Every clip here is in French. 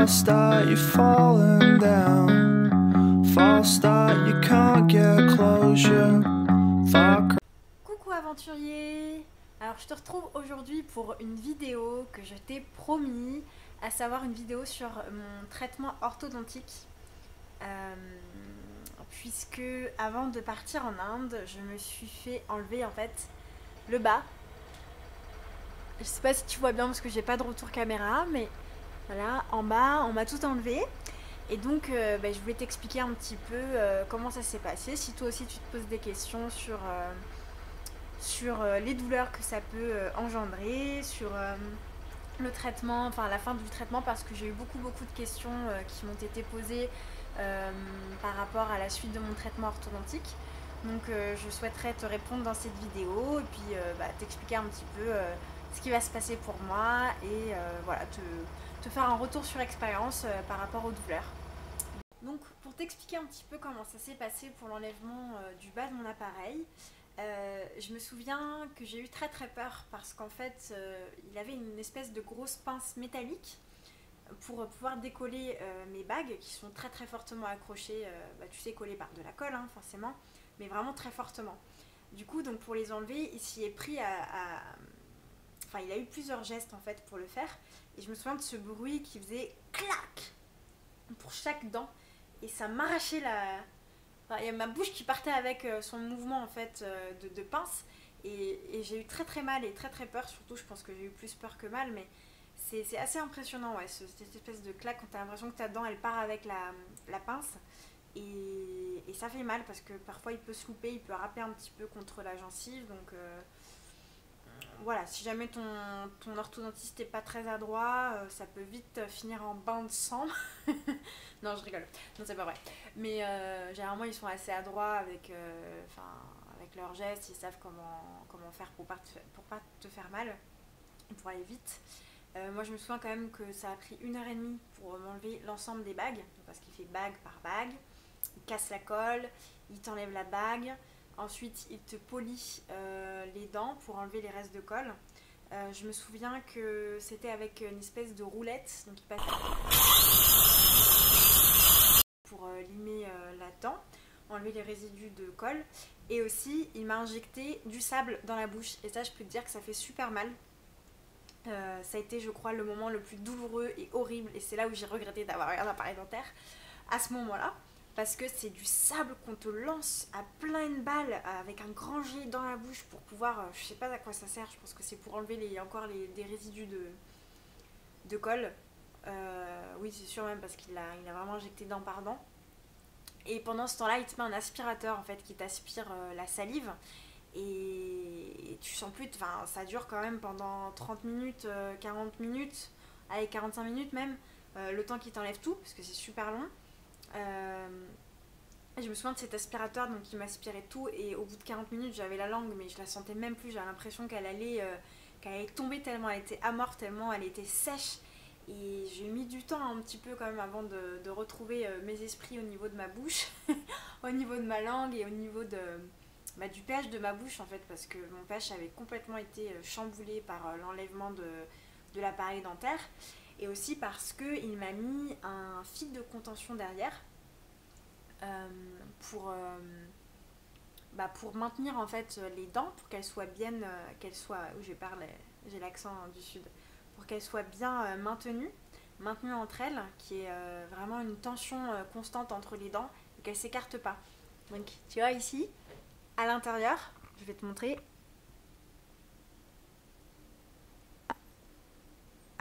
False start, you're falling down. False start, you can't get closure. Coucou aventurier. Alors je te retrouve aujourd'hui pour une vidéo que je t'ai promis, à savoir une vidéo sur mon traitement orthodontique. Puisque avant de partir en Inde, je me suis fait enlever en fait le bas. Je sais pas si tu vois bien parce que j'ai pas de retour caméra, mais voilà, en bas on m'a tout enlevé. Et donc je voulais t'expliquer un petit peu comment ça s'est passé. Si toi aussi tu te poses des questions sur les douleurs que ça peut engendrer, sur le traitement, enfin la fin du traitement, parce que j'ai eu beaucoup de questions qui m'ont été posées par rapport à la suite de mon traitement orthodontique. Donc je souhaiterais te répondre dans cette vidéo et puis t'expliquer un petit peu ce qui va se passer pour moi et voilà, te faire un retour sur expérience par rapport aux douleurs. Donc pour t'expliquer un petit peu comment ça s'est passé pour l'enlèvement du bas de mon appareil, je me souviens que j'ai eu très peur parce qu'en fait il avait une espèce de grosse pince métallique pour pouvoir décoller mes bagues qui sont très fortement accrochées, tu sais, collées par de la colle hein, forcément, mais vraiment très fortement. Du coup donc pour les enlever il s'y est pris Enfin il a eu plusieurs gestes en fait pour le faire et je me souviens de ce bruit qui faisait clac pour chaque dent et ça m'arrachait la... Enfin, il y a ma bouche qui partait avec son mouvement en fait de pince et j'ai eu très mal et très peur, surtout je pense que j'ai eu plus peur que mal, mais c'est assez impressionnant ouais, cette espèce de claque quand t'as l'impression que ta dent elle part avec la pince et ça fait mal parce que parfois il peut se louper, il peut râper un petit peu contre la gencive, donc voilà, si jamais ton orthodontiste n'est pas très adroit, ça peut vite finir en bain de sang. Non, je rigole. Non, c'est pas vrai. Mais généralement, ils sont assez adroits avec leurs gestes. Ils savent comment faire pour pas te faire mal et pour aller vite. Moi, je me souviens quand même que ça a pris 1h30 pour m'enlever l'ensemble des bagues. Parce qu'il fait bague par bague. Il casse la colle, il t'enlève la bague. Ensuite, il te polit les dents pour enlever les restes de colle. Je me souviens que c'était avec une espèce de roulette, donc il passe pour limer la dent, enlever les résidus de colle. Et aussi, il m'a injecté du sable dans la bouche. Et ça, je peux te dire que ça fait super mal. Ça a été, je crois, le moment le plus douloureux et horrible. Et c'est là où j'ai regretté d'avoir eu un appareil dentaire à ce moment-là. Parce que c'est du sable qu'on te lance à pleine balle avec un grand jet dans la bouche pour pouvoir, je sais pas à quoi ça sert, je pense que c'est pour enlever des résidus de colle. Oui c'est sûr même parce qu'il a vraiment injecté dent par dent. Et pendant ce temps-là il te met un aspirateur en fait qui t'aspire la salive et tu sens plus, enfin ça dure quand même pendant 30 minutes, 40 minutes, allez 45 minutes même, le temps qu'il t'enlève tout parce que c'est super long. Je me souviens de cet aspirateur donc qui m'aspirait tout et au bout de 40 minutes j'avais la langue mais je la sentais même plus, j'avais l'impression qu'elle allait tomber tellement elle était amorphe, tellement elle était sèche et j'ai mis du temps un petit peu quand même avant de retrouver mes esprits au niveau de ma bouche, au niveau de ma langue et au niveau du pH de ma bouche en fait parce que mon pH avait complètement été chamboulé par l'enlèvement de l'appareil dentaire. Et aussi parce qu'il m'a mis un fil de contention derrière pour maintenir en fait les dents, pour qu'elles soient bien, j'ai l'accent du sud, pour qu'elles soient bien maintenues entre elles, qu'il y ait vraiment une tension constante entre les dents et qu'elles ne s'écartent pas. Donc tu vois ici, à l'intérieur, je vais te montrer.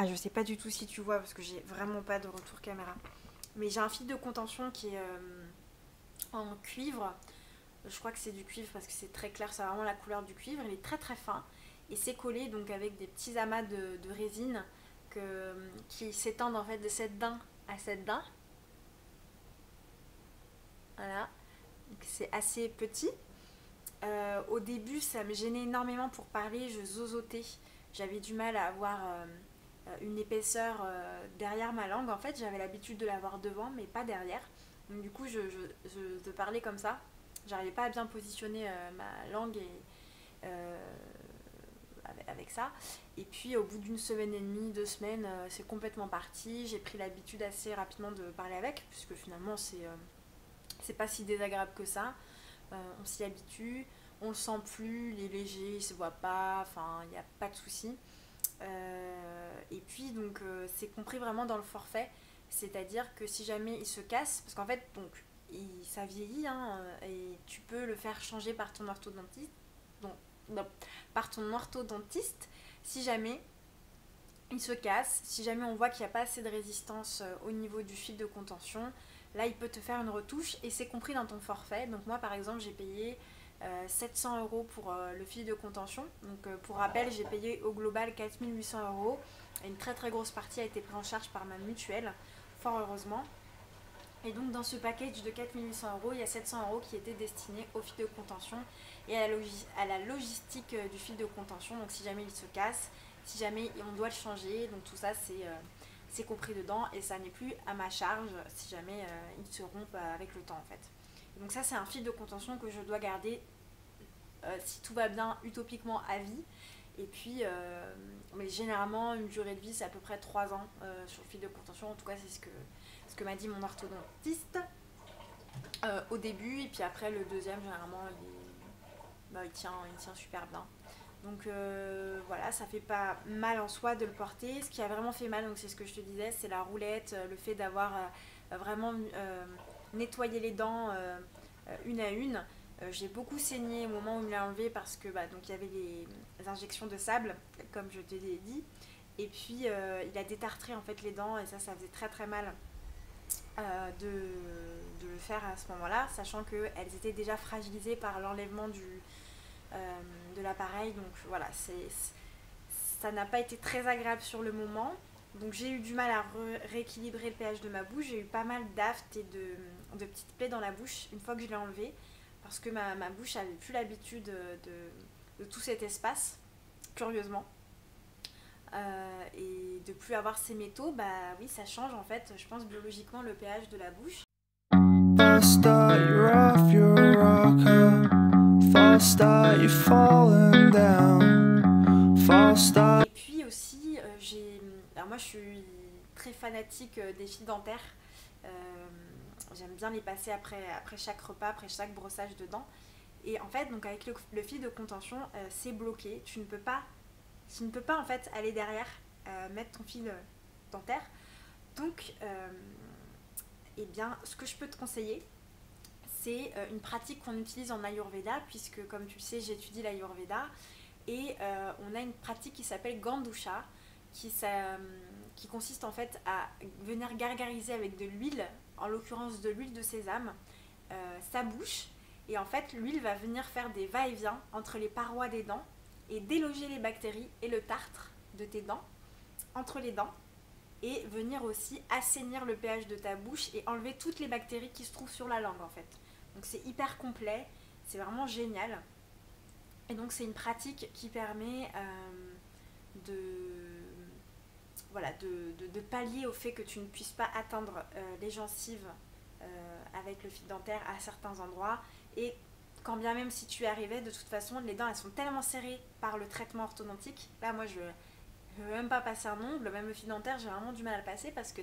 Ah, je sais pas du tout si tu vois parce que j'ai vraiment pas de retour caméra. Mais j'ai un fil de contention qui est en cuivre. Je crois que c'est du cuivre parce que c'est très clair, c'est vraiment la couleur du cuivre. Il est très fin et c'est collé donc avec des petits amas de résine qui s'étendent en fait de cette dent à cette dent. Voilà, c'est assez petit. Au début, ça me gênait énormément pour parler, je zozotais. J'avais du mal à avoir une épaisseur derrière ma langue. En fait, j'avais l'habitude de l'avoir devant, mais pas derrière. Donc du coup, je te parlais comme ça. J'arrivais pas à bien positionner ma langue et avec ça. Et puis au bout d'une semaine et demie, 2 semaines, c'est complètement parti. J'ai pris l'habitude assez rapidement de parler avec, puisque finalement c'est pas si désagréable que ça. On s'y habitue, on le sent plus, il est léger, il se voit pas, enfin il n'y a pas de souci. Et puis donc c'est compris vraiment dans le forfait, c'est-à-dire que si jamais il se casse, parce qu'en fait donc ça vieillit hein, et tu peux le faire changer par ton orthodontiste, donc, non, par ton orthodontiste si jamais il se casse, si jamais on voit qu'il n'y a pas assez de résistance au niveau du fil de contention, là il peut te faire une retouche et c'est compris dans ton forfait. Donc moi par exemple j'ai payé 700 € pour le fil de contention. Donc pour rappel j'ai payé au global 4800 € et une très très grosse partie a été prise en charge par ma mutuelle, fort heureusement. Et donc dans ce package de 4800 €, il y a 700 € qui étaient destinés au fil de contention et à la logistique du fil de contention. Donc si jamais il se casse, si jamais on doit le changer, donc tout ça c'est compris dedans et ça n'est plus à ma charge si jamais il se rompt avec le temps en fait. Et donc ça c'est un fil de contention que je dois garder si tout va bien utopiquement à vie. Et puis mais généralement une durée de vie c'est à peu près 3 ans sur le fil de contention, en tout cas c'est ce que m'a dit mon orthodontiste au début. Et puis après le deuxième généralement il tient super bien. Donc voilà, ça fait pas mal en soi de le porter. Ce qui a vraiment fait mal, donc c'est ce que je te disais, c'est la roulette, le fait d'avoir vraiment nettoyé les dents une à une. J'ai beaucoup saigné au moment où il me l'a enlevé parce que donc il y avait les injections de sable, comme je te l'ai dit. Et puis il a détartré en fait les dents et ça faisait très très mal de le faire à ce moment-là, sachant qu'elles étaient déjà fragilisées par l'enlèvement de l'appareil. Donc voilà, ça n'a pas été très agréable sur le moment. Donc j'ai eu du mal à rééquilibrer le pH de ma bouche. J'ai eu pas mal d'aftes et de petites plaies dans la bouche une fois que je l'ai enlevé, parce que ma bouche avait plus l'habitude de tout cet espace, curieusement. Et de plus avoir ces métaux, oui ça change en fait, je pense biologiquement, le pH de la bouche. False start, you're off your rocker. False start, you've fallen down. False start. Et puis aussi, alors moi je suis très fanatique des fils dentaires. J'aime bien les passer après chaque repas, après chaque brossage de dents. Et en fait, donc avec le fil de contention, c'est bloqué. Tu ne peux pas en fait aller derrière, mettre ton fil dentaire. Donc, eh bien, ce que je peux te conseiller, c'est une pratique qu'on utilise en Ayurveda, puisque comme tu le sais, j'étudie l'Ayurveda, et on a une pratique qui s'appelle Gandusha, qui consiste en fait à venir gargariser avec de l'huile, en l'occurrence de l'huile de sésame, sa bouche, et en fait l'huile va venir faire des va-et-vient entre les parois des dents et déloger les bactéries et le tartre de tes dents, entre les dents, et venir aussi assainir le pH de ta bouche et enlever toutes les bactéries qui se trouvent sur la langue en fait. Donc c'est hyper complet, c'est vraiment génial. Et donc c'est une pratique qui permet de pallier au fait que tu ne puisses pas atteindre les gencives avec le fil dentaire à certains endroits. Et quand bien même si tu y arrivais, de toute façon les dents elles sont tellement serrées par le traitement orthodontique. Là moi je ne veux même pas passer un ongle, même le fil dentaire j'ai vraiment du mal à le passer parce que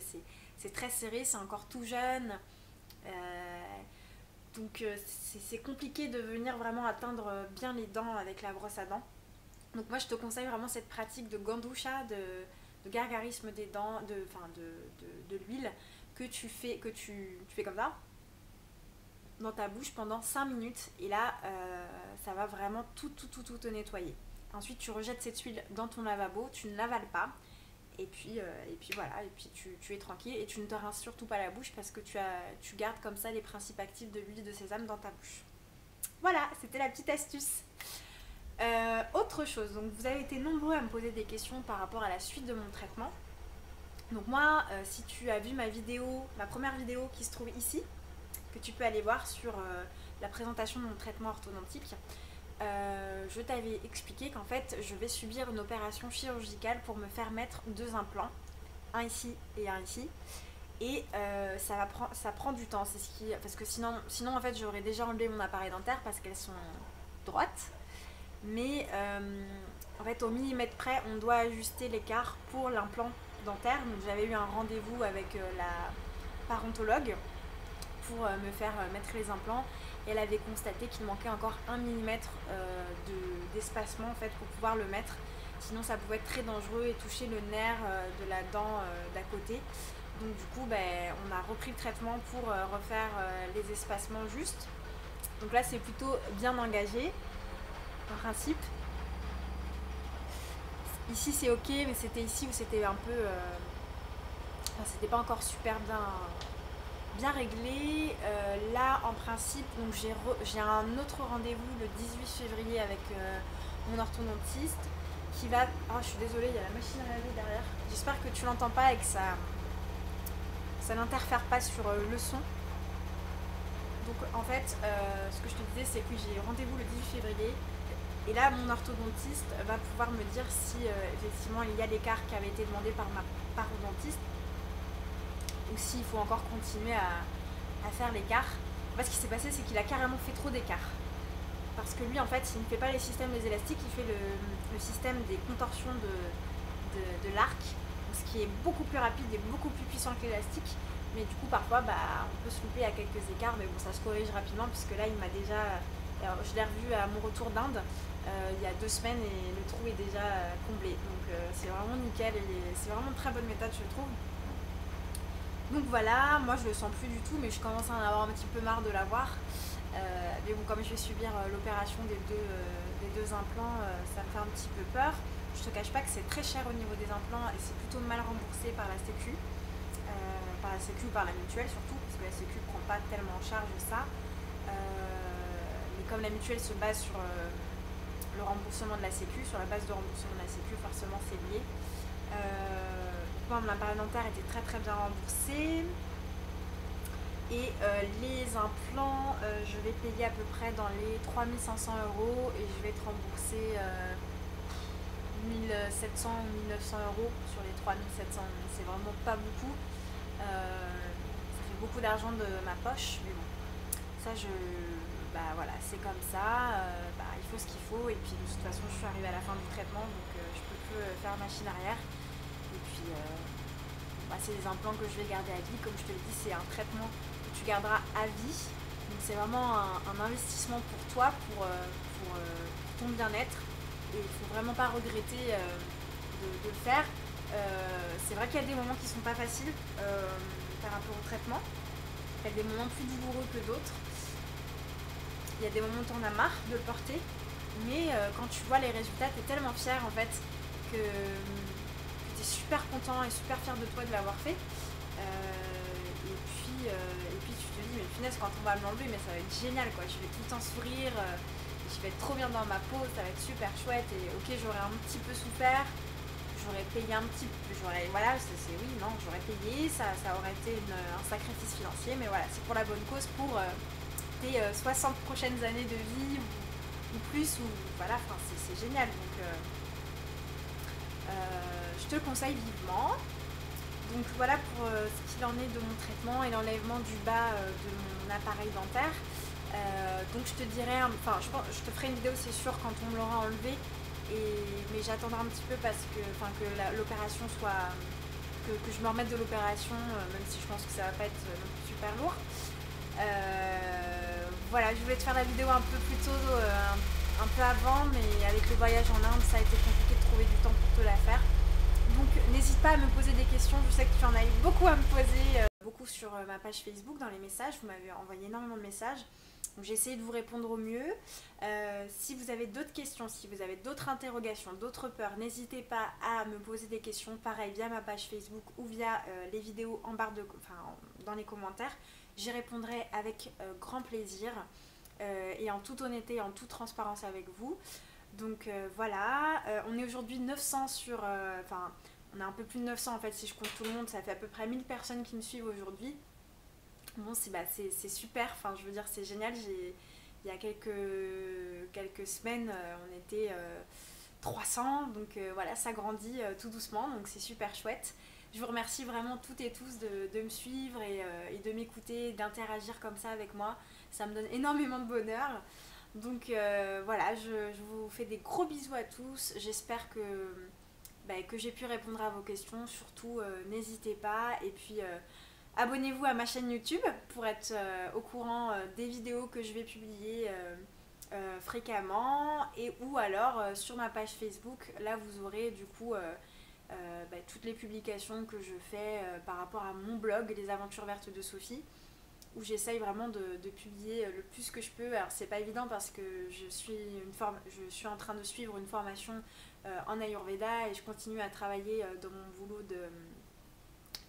c'est très serré, c'est encore tout jeune. Donc c'est compliqué de venir vraiment atteindre bien les dents avec la brosse à dents. Donc moi je te conseille vraiment cette pratique de Gandusha, de gargarisme des dents, de l'huile que tu fais comme ça dans ta bouche pendant 5 minutes et là ça va vraiment tout te nettoyer. Ensuite tu rejettes cette huile dans ton lavabo, tu ne l'avales pas et puis voilà, et puis tu es tranquille et tu ne te rinces surtout pas la bouche parce que tu gardes comme ça les principes actifs de l'huile de sésame dans ta bouche. Voilà, c'était la petite astuce. Autre chose, donc vous avez été nombreux à me poser des questions par rapport à la suite de mon traitement. Donc moi, si tu as vu ma première vidéo qui se trouve ici, que tu peux aller voir sur la présentation de mon traitement orthodontique, je t'avais expliqué qu'en fait je vais subir une opération chirurgicale pour me faire mettre 2 implants, un ici et un ici, et ça prend du temps, parce que sinon en fait j'aurais déjà enlevé mon appareil dentaire parce qu'elles sont droites, mais En fait, au millimètre près, on doit ajuster l'écart pour l'implant dentaire. Donc j'avais eu un rendez-vous avec la parontologue pour me faire mettre les implants. Et elle avait constaté qu'il manquait encore 1 millimètre d'espacement en fait, pour pouvoir le mettre. Sinon ça pouvait être très dangereux et toucher le nerf de la dent d'à côté. Donc du coup on a repris le traitement pour refaire les espacements justes. Donc là c'est plutôt bien engagé en principe. Ici c'est ok, mais c'était ici où c'était un peu... enfin, c'était pas encore super bien réglé. Là en principe donc j'ai un autre rendez-vous le 18 février avec mon orthodontiste qui va... Oh je suis désolée, il y a la machine à laver derrière. J'espère que tu l'entends pas et que ça n'interfère pas sur le son. Donc en fait ce que je te disais c'est que j'ai rendez-vous le 18 février et là mon orthodontiste va pouvoir me dire si effectivement il y a l'écart qui avait été demandé par ma parodontiste ou s'il faut encore continuer à faire l'écart. En fait, ce qui s'est passé, c'est qu'il a carrément fait trop d'écart. Parce que lui, en fait, il ne fait pas les systèmes des élastiques, il fait le système des contorsions de l'arc, ce qui est beaucoup plus rapide et beaucoup plus puissant que l'élastique. Mais du coup, parfois, on peut se louper à quelques écarts, mais bon, ça se corrige rapidement, puisque là, il m'a déjà... Alors, je l'ai revu à mon retour d'Inde, il y a 2 semaines, et le trou est déjà comblé. Donc, c'est vraiment nickel, et c'est vraiment une très bonne méthode, je trouve. Donc voilà, moi je le sens plus du tout, mais je commence à en avoir un petit peu marre de l'avoir. Mais bon, comme je vais subir l'opération des deux implants, ça me fait un petit peu peur. Je te cache pas que c'est très cher au niveau des implants et c'est plutôt mal remboursé par la Sécu. Ou par la mutuelle surtout, parce que la Sécu ne prend pas tellement en charge ça. Mais comme la mutuelle se base sur le remboursement de la Sécu, sur la base de remboursement de la Sécu, forcément c'est lié. Ma période dentaire était très très bien remboursée et les implants je vais payer à peu près dans les 3 500 € et je vais être remboursée 1 700 ou 1 900 € sur les 3 700, c'est vraiment pas beaucoup. Ça fait beaucoup d'argent de ma poche, mais bon, ça voilà, c'est comme ça, il faut ce qu'il faut et puis de toute façon je suis arrivée à la fin du traitement donc je peux plus faire machine arrière. Et puis, c'est des implants que je vais garder à vie. Comme je te l'ai dit, c'est un traitement que tu garderas à vie. Donc, c'est vraiment un investissement pour toi, pour ton bien-être. Et il ne faut vraiment pas regretter de le faire. C'est vrai qu'il y a des moments qui ne sont pas faciles par rapport au traitement. Il y a des moments plus douloureux que d'autres. Il y a des moments où tu en as marre de le porter. Mais quand tu vois les résultats, tu es tellement fière en fait que tu es super content et super fier de toi de l'avoir fait. Et puis tu te dis, mais punaise, quand on va me l'enlever, mais ça va être génial quoi. Je vais tout le temps sourire, je vais être trop bien dans ma peau, ça va être super chouette. Et ok, j'aurais un petit peu souffert, j'aurais payé un petit peu, j'aurais payé, ça aurait été un sacrifice financier, mais voilà, c'est pour la bonne cause, pour tes 60 prochaines années de vie ou plus, ou voilà, c'est génial. Donc je te le conseille vivement. Donc voilà pour ce qu'il en est de mon traitement et l'enlèvement du bas de mon appareil dentaire. Donc je te dirai, je te ferai une vidéo c'est sûr quand on me l'aura enlevé, mais j'attendrai un petit peu parce que l'opération soit, que je me remette de l'opération, même si je pense que ça va pas être super lourd. Voilà, je voulais te faire la vidéo un peu plus tôt, un peu avant, mais avec le voyage en Inde, ça a été compliqué de trouver du temps pour te la faire. Donc n'hésite pas à me poser des questions, je sais que tu en as eu beaucoup à me poser, beaucoup sur ma page Facebook, dans les messages, vous m'avez envoyé énormément de messages. Donc j'ai essayé de vous répondre au mieux. Si vous avez d'autres questions, si vous avez d'autres interrogations, d'autres peurs, n'hésitez pas à me poser des questions, pareil via ma page Facebook ou via les vidéos en barre dans les commentaires. J'y répondrai avec grand plaisir et en toute honnêteté et en toute transparence avec vous. Donc voilà, on est aujourd'hui 900 sur... on est un peu plus de 900 en fait si je compte tout le monde, ça fait à peu près 1000 personnes qui me suivent aujourd'hui. Bon, c'est super, je veux dire c'est génial. Il y a quelques semaines, on était 300, donc voilà, ça grandit tout doucement, donc c'est super chouette. Je vous remercie vraiment toutes et tous de me suivre et de m'écouter, d'interagir comme ça avec moi. Ça me donne énormément de bonheur. Donc voilà, je vous fais des gros bisous à tous. J'espère que j'ai pu répondre à vos questions. Surtout, n'hésitez pas. Et puis, abonnez-vous à ma chaîne YouTube pour être au courant des vidéos que je vais publier fréquemment. Ou alors sur ma page Facebook. Là, vous aurez du coup toutes les publications que je fais par rapport à mon blog, Les Aventures Vertes de Sophie, où j'essaye vraiment de publier le plus que je peux. Alors c'est pas évident parce que je suis en train de suivre une formation en Ayurveda et je continue à travailler dans mon boulot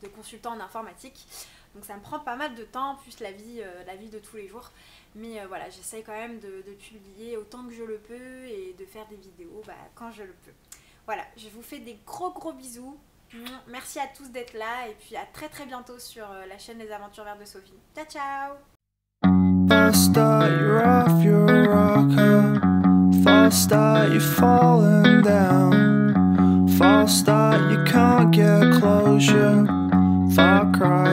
de consultant en informatique. Donc ça me prend pas mal de temps, plus la vie de tous les jours. Mais voilà, j'essaye quand même de publier autant que je le peux et de faire des vidéos quand je le peux. Voilà, je vous fais des gros bisous. Merci à tous d'être là et puis à très bientôt sur la chaîne Les Aventures Vertes de Sophie. Ciao ciao! False start, you're off your rocker. False start, you're falling down. False start, you can't get closure. Far cry.